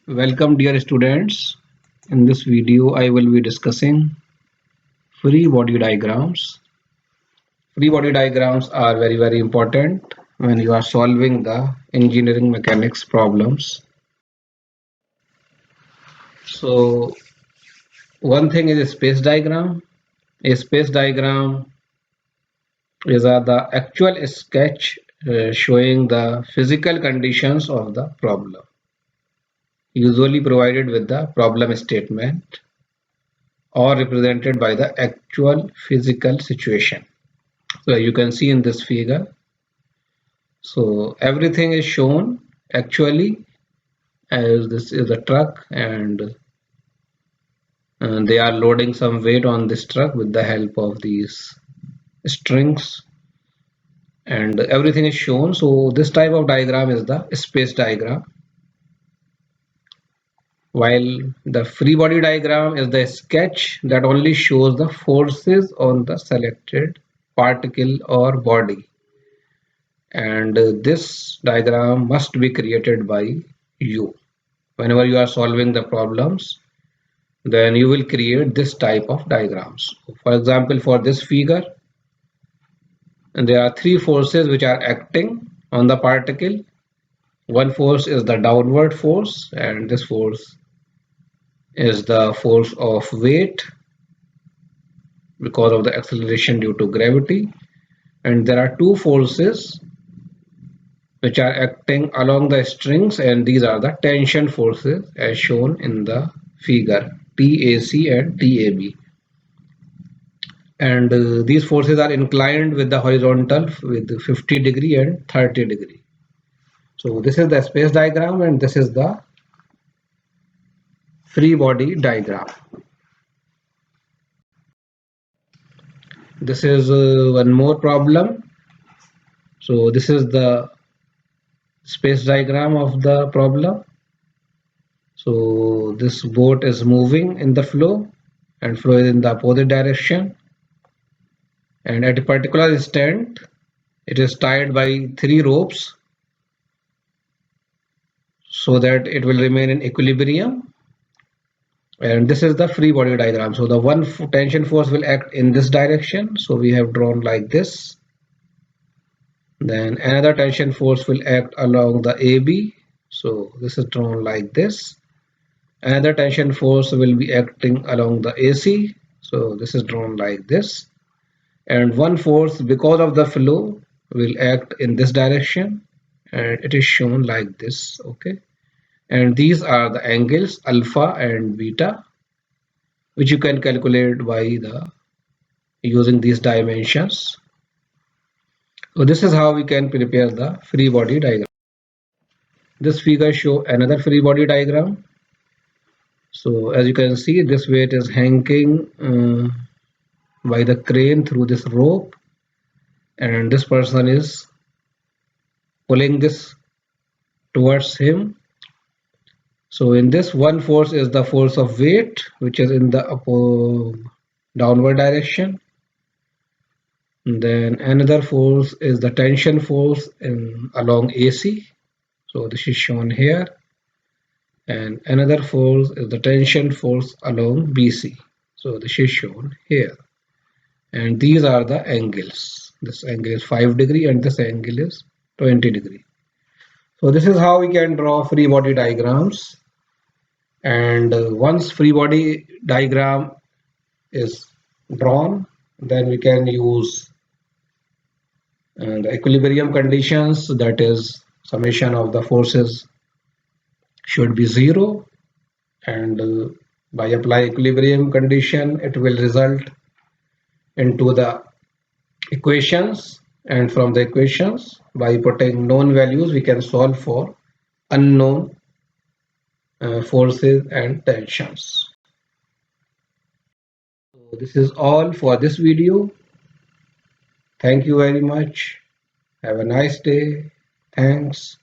Welcome dear students. In this video I will be discussing free body diagrams. Free body diagrams are very important when you are solving the engineering mechanics problems. So one thing is a space diagram. A space diagram is the actual sketch showing the physical conditions of the problem, usually provided with the problem statement or represented by the actual physical situation. So you can see in this figure, so everything is shown actually, as this is a truck and they are loading some weight on this truck with the help of these strings, and everything is shown. So this type of diagram is the space diagram, while the free body diagram is the sketch that only shows the forces on the selected particle or body. And this diagram must be created by you. Whenever you are solving the problems, then you will create this type of diagrams. For example, for this figure, and there are three forces which are acting on the particle. One force is the downward force, and this force is the force of weight because of the acceleration due to gravity. And there are two forces which are acting along the strings, and these are the tension forces as shown in the figure, TAC and TAB. And these forces are inclined with the horizontal with 50 degree and 30 degree. So this is the space diagram and this is the free body diagram. This is one more problem. So this is the space diagram of the problem. So this boat is moving in the flow and flow is in the opposite direction, and at a particular instant it is tied by three ropes so that it will remain in equilibrium. And this is the free body diagram. So the one tension force will act in this direction, so we have drawn like this. Then another tension force will act along the AB, so this is drawn like this. Another tension force will be acting along the AC, so this is drawn like this. And one force, because of the flow, will act in this direction, and it is shown like this. Okay, and these are the angles alpha and beta, which you can calculate by the using these dimensions. So this is how we can prepare the free body diagram. This figure show another free body diagram. So as you can see, this weight is hanging by the crane through this rope, and this person is pulling this towards him. So in this, one force is the force of weight, which is in the downward direction. And then another force is the tension force along AC. So this is shown here. And another force is the tension force along BC. So this is shown here. And these are the angles. This angle is 5 degree and this angle is 20 degree. So this is how we can draw free body diagrams. And once free body diagram is drawn, then we can use the equilibrium conditions, that is summation of the forces should be 0, and by apply equilibrium condition it will result into the equations, and from the equations, by putting known values, we can solve for unknown forces and tensions. So this is all for this video. Thank you very much. Have a nice day. Thanks.